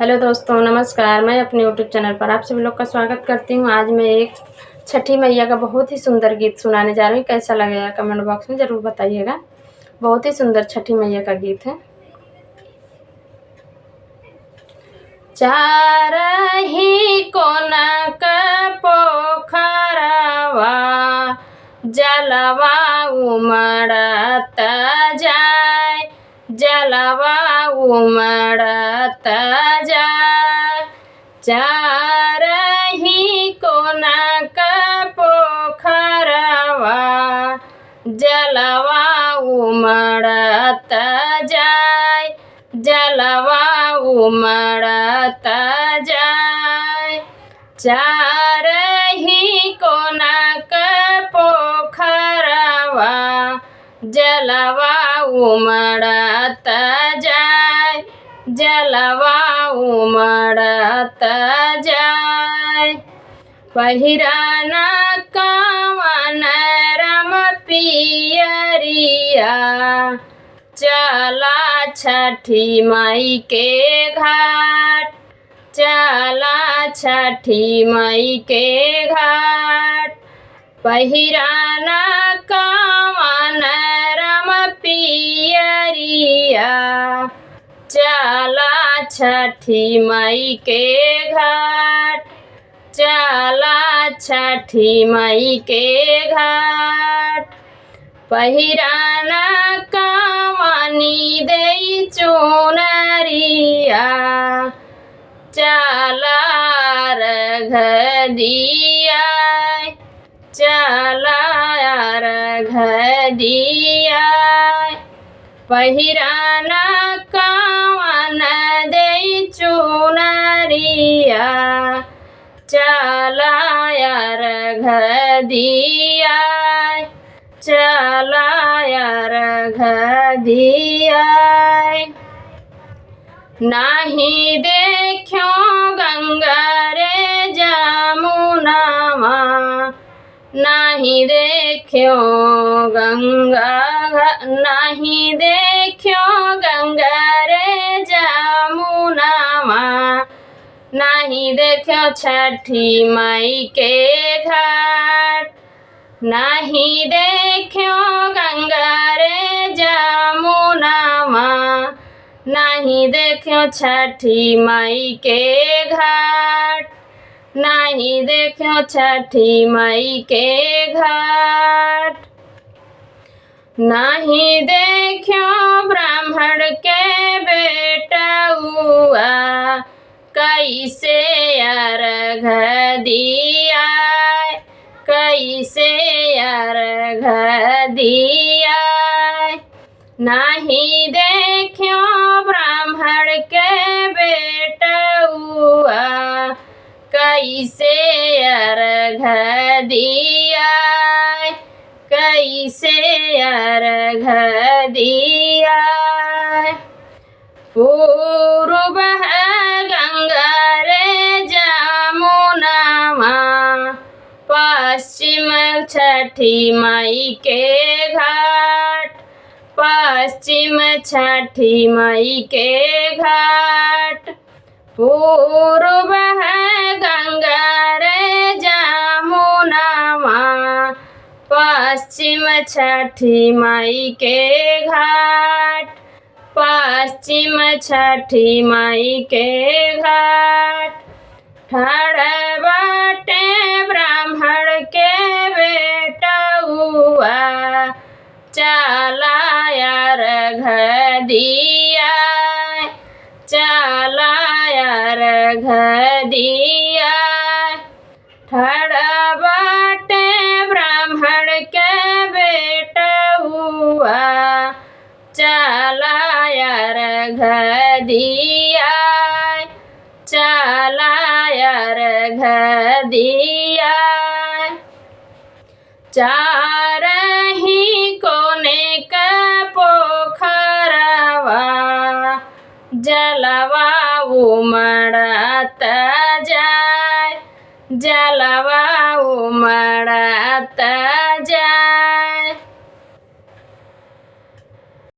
Hello दोस्तों, नमस्कार। मैं अपने यूट्यूब चैनल पर आप सभी लोग का स्वागत करती हूँ। आज मैं एक छठी मैया का बहुत ही सुंदर गीत सुनाने जा रही हूँ। कैसा लगेगा कमेंट बॉक्स में ज़रूर बताइएगा। बहुत ही सुंदर छठी मैया का गीत है। चारही कोना का पोखरवा जलवा उमड़त जाय, जलवा उमड़त जाय। चारही कोना का पोखरवा जलवा उमड़त जाय, जलवा उमड़त जाय। चारही कोना का पोखरवा जलवा उमड़त जाय, जलवा उमड़त जाय। पहिराना कवन रम पियरिया, चला छठी माई के घाट, चला छठी माई के घाट। पहिराना कवन रम पियरिया, चला छठी माई के घाट, चला छठी माई के घाट। पहिराना कवनी देई चुनरिया, चला अर्घ दियाय, चला अर्घ दियाय। पहिराना कवन देई चुनरिया, चला अर्घ दियाय, चला अर्घ दियाय। नाही देख्यो गंगा रे जमुनावा, नाही देख्यो गंगा, नाही देख्यो गंगा रे जमुनावा, नाही देख्यो छठी माई के घाट, नाही देख्यो गंगा रे जमुनावा, नाही देख्यो छठी माई के घाट, नहीं देख्यो छठी माई के घाट। नहीं देख्यो ब्राह्मण के बेटउआ, कैसे अर्घ दियाय, कैसे अर्घ दियाय। नहीं देख्यो ब्राह्मण के बेटउआ, कैसे अर्घ दियाय, कैसे अर्घ दियाय। पूर्व गंगा रे जमुनावा, पश्चिम छठी माई के घाट, पश्चिम छठी माई के घाट। पूर्व गंगा रे जमुनावा, पश्चिम छठी माई के घाट, पश्चिम छठी माई के घाट। ठाड़ बाटे ब्राह्मण के बेटउआ, चला अर्घ दियाय, चला अर्घ दियाय। ठाड़ बाटे ब्राह्मण के बेटउआ, चला अर्घ दियाय, चला अर्घ दियाय। चारही कोने का पोखरवा जलवा उमड़त